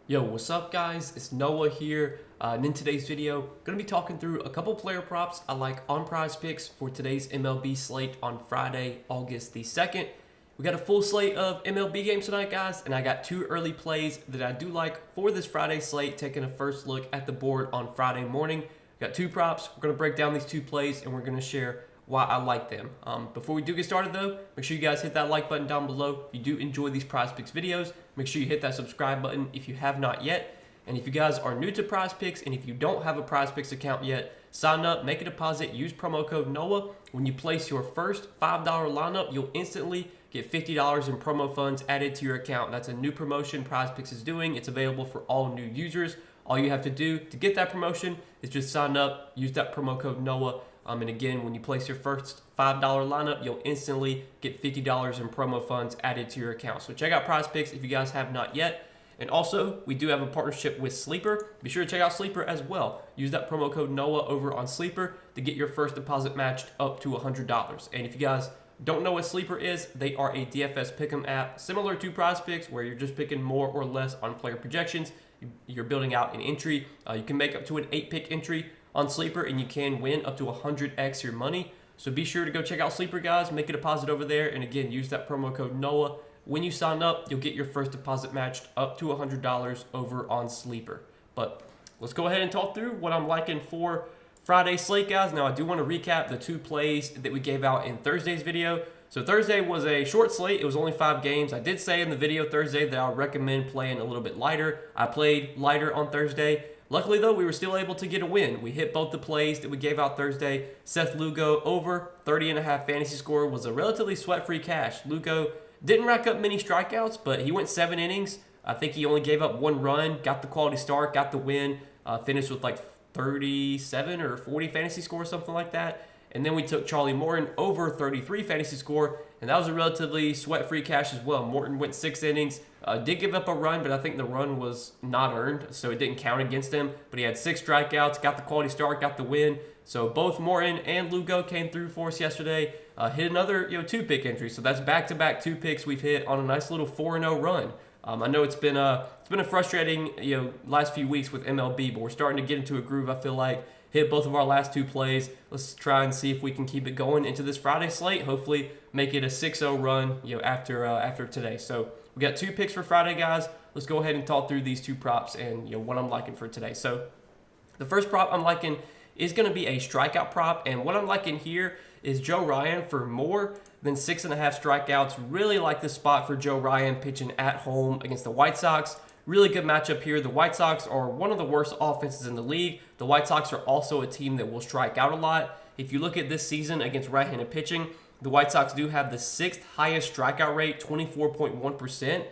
Yo, what's up guys? It's Noah here, and in today's video, going to be talking through a couple player props I like on Prizepicks for today's MLB slate on Friday, August the 2nd. We got a full slate of MLB games tonight, guys, and I got two early plays that I do like for this Friday slate, taking a first look at the board on Friday morning. We got two props. We're going to break down these two plays, and we're going to share why I like them. Before we do get started though, make sure you guys hit that like button down below. If you do enjoy these Prizepicks videos, make sure you hit that subscribe button if you have not yet. And if you guys are new to Prizepicks and if you don't have a Prizepicks account yet, sign up, make a deposit, use promo code NOAH. When you place your first $5 lineup, you'll instantly get $50 in promo funds added to your account. That's a new promotion Prizepicks is doing. It's available for all new users. All you have to do to get that promotion is just sign up, use that promo code NOAH. And again, when you place your first $5 lineup, you'll instantly get $50 in promo funds added to your account. So check out Prizepicks if you guys have not yet. And also, we do have a partnership with Sleeper. Be sure to check out Sleeper as well. Use that promo code NOAH over on Sleeper to get your first deposit matched up to $100. And if you guys don't know what Sleeper is, they are a DFS pick'em app similar to Prizepicks, where you're just picking more or less on player projections. You're building out an entry. You can make up to an 8-pick entry on Sleeper, and you can win up to 100x your money. So be sure to go check out Sleeper, guys. Make a deposit over there, and again, use that promo code NOAH. When you sign up, you'll get your first deposit matched up to $100 over on Sleeper. But let's go ahead and talk through what I'm liking for Friday slate, guys. Now, I do want to recap the two plays that we gave out in Thursday's video. So Thursday was a short slate. It was only 5 games. I did say in the video Thursday that I would recommend playing a little bit lighter. I played lighter on Thursday. Luckily, though, we were still able to get a win. We hit both the plays that we gave out Thursday. Seth Lugo over 30.5 fantasy score was a relatively sweat-free cash. Lugo didn't rack up many strikeouts, but he went 7 innings. I think he only gave up 1 run, got the quality start, got the win, finished with like 37 or 40 fantasy score, something like that. And then we took Charlie Morton over 33 fantasy score, and that was a relatively sweat-free cash as well. Morton went 6 innings, did give up a run, but I think the run was not earned, so it didn't count against him. But he had 6 strikeouts, got the quality start, got the win. So both Morton and Lugo came through for us yesterday. Hit another 2-pick entry, so that's back-to-back 2 picks we've hit on a nice little 4-0 run. I know it's been a frustrating last few weeks with MLB, but we're starting to get into a groove. I feel like hit both of our last 2 plays. Let's try and see if we can keep it going into this Friday slate. Hopefully, make it a 6-0 run after today. So we got 2 picks for Friday, guys. Let's go ahead and talk through these 2 props and what I'm liking for today. So the first prop I'm liking is going to be a strikeout prop, and what I'm liking here is Joe Ryan for more than 6.5 strikeouts. Really like this spot for Joe Ryan pitching at home against the White Sox. Really good matchup here. The White Sox are one of the worst offenses in the league. The White Sox are also a team that will strike out a lot. If you look at this season against right-handed pitching, the White Sox do have the 6th highest strikeout rate, 24.1%.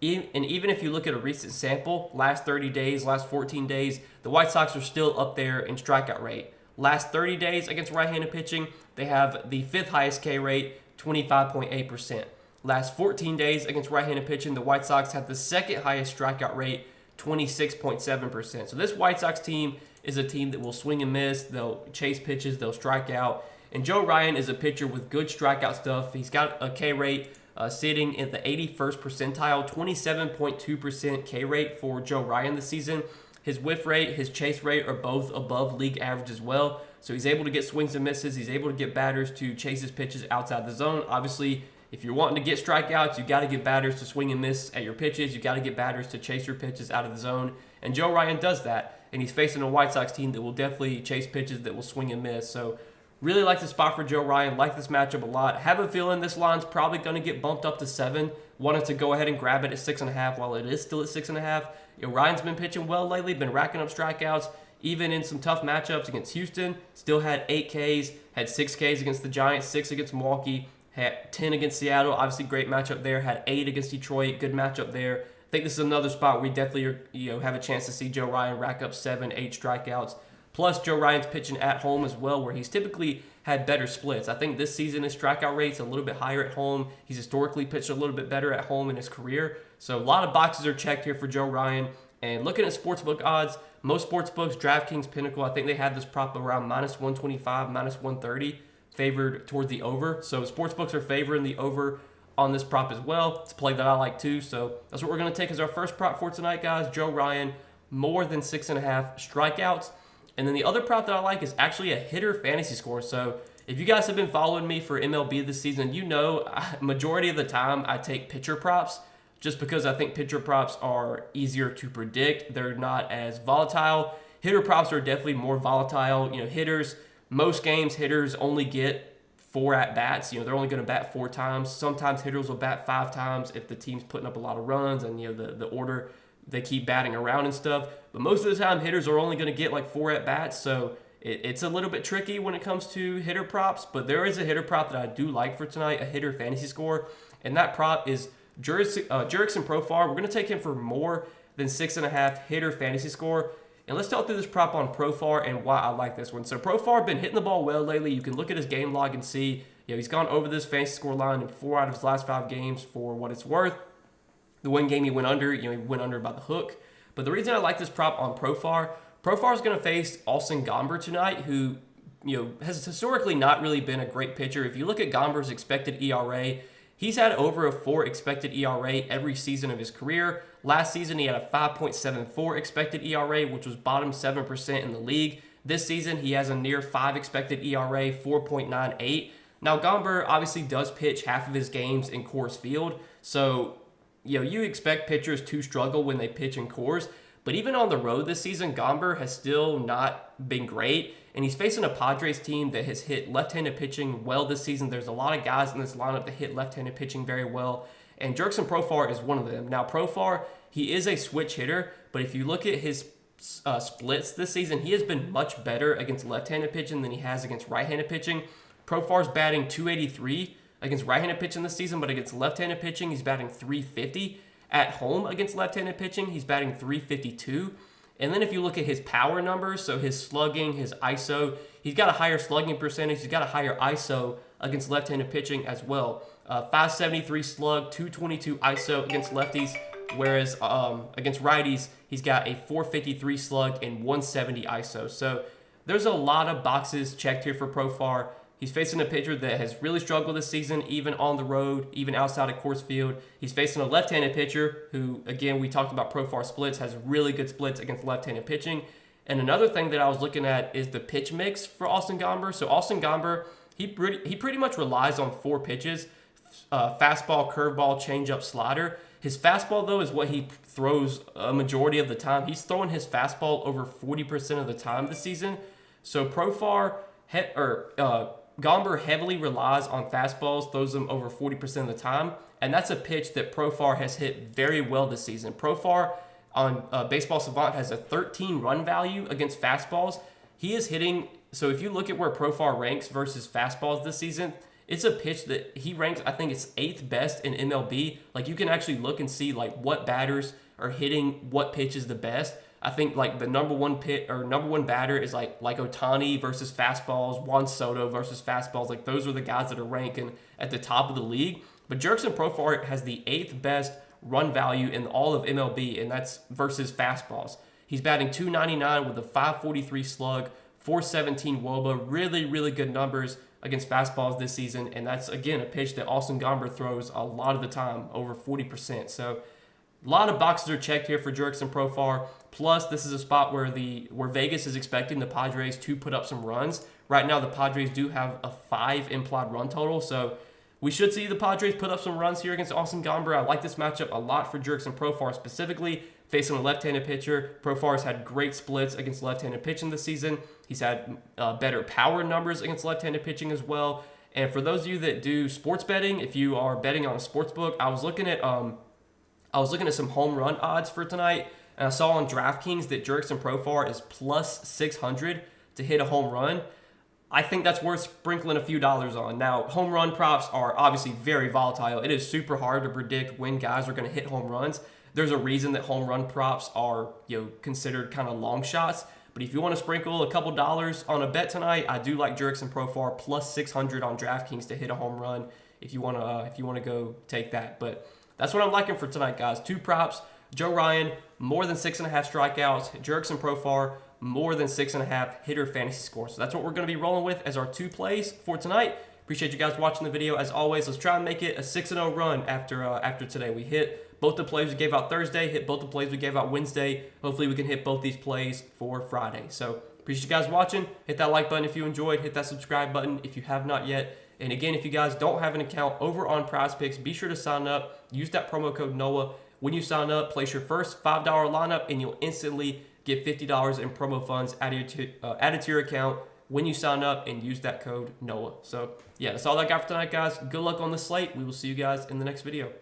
And even if you look at a recent sample, last 30 days, last 14 days, the White Sox are still up there in strikeout rate. Last 30 days against right-handed pitching, they have the 5th highest K rate, 25.8%. Last 14 days against right-handed pitching, the White Sox have the 2nd highest strikeout rate, 26.7%. So this White Sox team is a team that will swing and miss. They'll chase pitches. They'll strike out. And Joe Ryan is a pitcher with good strikeout stuff. He's got a K rate sitting at the 81st percentile, 27.2% K rate for Joe Ryan this season. His whiff rate, his chase rate are both above league average as well. So he's able to get swings and misses. He's able to get batters to chase his pitches outside the zone. Obviously, if you're wanting to get strikeouts, you got to get batters to swing and miss at your pitches. You got to get batters to chase your pitches out of the zone. And Joe Ryan does that. And he's facing a White Sox team that will definitely chase pitches that will swing and miss. So really like the spot for Joe Ryan. Like this matchup a lot. Have a feeling this line's probably going to get bumped up to 7. Wanted to go ahead and grab it at 6.5 while it is still at 6.5. Ryan's been pitching well lately. Been racking up strikeouts. Even in some tough matchups against Houston. Still had 8 Ks. Had 6 Ks against the Giants. 6 against Milwaukee. Had 10 against Seattle, obviously great matchup there. Had 8 against Detroit, good matchup there. I think this is another spot where we definitely have a chance to see Joe Ryan rack up 7, 8 strikeouts. Plus, Joe Ryan's pitching at home as well, where he's typically had better splits. I think this season his strikeout rate's a little bit higher at home. He's historically pitched a little bit better at home in his career. So a lot of boxes are checked here for Joe Ryan. And looking at sportsbook odds, most sportsbooks, DraftKings, Pinnacle, I think they had this prop around -125, -130. Favored towards the over. So sportsbooks are favoring the over on this prop as well. It's a play that I like too. So that's what we're going to take as our first prop for tonight, guys. Joe Ryan, more than 6.5 strikeouts. And then the other prop that I like is actually a hitter fantasy score. So if you guys have been following me for MLB this season, you know majority of the time I take pitcher props just because I think pitcher props are easier to predict. They're not as volatile. Hitter props are definitely more volatile. Hitters, most games, hitters only get 4 at-bats. They're only going to bat 4 times. Sometimes hitters will bat 5 times if the team's putting up a lot of runs and, the order they keep batting around and stuff. But most of the time, hitters are only going to get like 4 at-bats. So it's a little bit tricky when it comes to hitter props. But there is a hitter prop that I do like for tonight, a hitter fantasy score. And that prop is Jurickson Profar. We're going to take him for more than 6.5 hitter fantasy score. And let's talk through this prop on Profar and why I like this one. So Profar been hitting the ball well lately. You can look at his game log and see, he's gone over this fantasy score line in 4 out of his last 5 games for what it's worth. The one game he went under, he went under by the hook. But the reason I like this prop on Profar is going to face Austin Gomber tonight, who, has historically not really been a great pitcher. If you look at Gomber's expected ERA, he's had over a 4 expected ERA every season of his career. Last season, he had a 5.74 expected ERA, which was bottom 7% in the league. This season, he has a near 5 expected ERA, 4.98. Now, Gomber obviously does pitch half of his games in Coors Field, so you expect pitchers to struggle when they pitch in Coors. But even on the road this season, Gomber has still not been great. And he's facing a Padres team that has hit left-handed pitching well this season. There's a lot of guys in this lineup that hit left-handed pitching very well. And Jurickson Profar is one of them. Now, Profar, he is a switch hitter. But if you look at his splits this season, he has been much better against left-handed pitching than he has against right-handed pitching. Profar's batting .283 against right-handed pitching this season, but against left-handed pitching, he's batting .350. At home against left-handed pitching, he's batting .352. And then if you look at his power numbers, so his slugging, his ISO, he's got a higher slugging percentage. He's got a higher ISO against left-handed pitching as well. 573 slug, 222 ISO against lefties, whereas against righties, he's got a 453 slug and 170 ISO. So there's a lot of boxes checked here for Profar. He's facing a pitcher that has really struggled this season, even on the road, even outside of Coors Field. He's facing a left-handed pitcher who, again, we talked about Profar splits, has really good splits against left-handed pitching. And another thing that I was looking at is the pitch mix for Austin Gomber. So Austin Gomber, he pretty much relies on 4 pitches, fastball, curveball, changeup, slider. His fastball, though, is what he throws a majority of the time. He's throwing his fastball over 40% of the time this season. So Gomber heavily relies on fastballs, throws them over 40% of the time, and that's a pitch that Profar has hit very well this season. Profar on Baseball Savant has a 13 run value against fastballs. He is hitting, so if you look at where Profar ranks versus fastballs this season, it's a pitch that he ranks, I think it's 8th best in MLB. Like, you can actually look and see like what batters are hitting what pitch is the best. I think like the number one batter is like Ohtani versus fastballs, Juan Soto versus fastballs. Like, those are the guys that are ranking at the top of the league. But Jurickson Profar has the 8th best run value in all of MLB, and that's versus fastballs. He's batting .299 with a 543 slug, 417 WOBA. Really, really good numbers against fastballs this season, and that's, again, a pitch that Austin Gomber throws a lot of the time, over 40%. So a lot of boxes are checked here for Jurickson Profar. Plus, this is a spot where Vegas is expecting the Padres to put up some runs. Right now, the Padres do have a 5 implied run total, so we should see the Padres put up some runs here against Austin Gomber. I like this matchup a lot for Jurickson Profar specifically. Facing a left-handed pitcher, Profar's had great splits against left-handed pitching this season. He's had better power numbers against left-handed pitching as well. And for those of you that do sports betting, if you are betting on a sports book, I was looking at some home run odds for tonight, and I saw on DraftKings that Jurickson Profar is plus 600 to hit a home run. I think that's worth sprinkling a few dollars on. Now, home run props are obviously very volatile. It is super hard to predict when guys are going to hit home runs. There's a reason that home run props are, considered kind of long shots. But if you want to sprinkle a couple dollars on a bet tonight, I do like Jurickson Profar plus 600 on DraftKings to hit a home run. If you want to go take that. But that's what I'm liking for tonight, guys. 2 props. Joe Ryan, more than 6.5 strikeouts. Jurickson Profar, more than 6.5 hitter fantasy score. So that's what we're going to be rolling with as our 2 plays for tonight. Appreciate you guys watching the video. As always, let's try and make it a 6-0 run after today. We hit both the plays we gave out Thursday, hit both the plays we gave out Wednesday. Hopefully we can hit both these plays for Friday. So appreciate you guys watching. Hit that like button if you enjoyed. Hit that subscribe button if you have not yet. And again, if you guys don't have an account over on Prizepicks, be sure to sign up. Use that promo code NOAH. When you sign up, place your first $5 lineup, and you'll instantly get $50 in promo funds added to your account when you sign up and use that code NOAH. So, yeah, that's all I got for tonight, guys. Good luck on the slate. We will see you guys in the next video.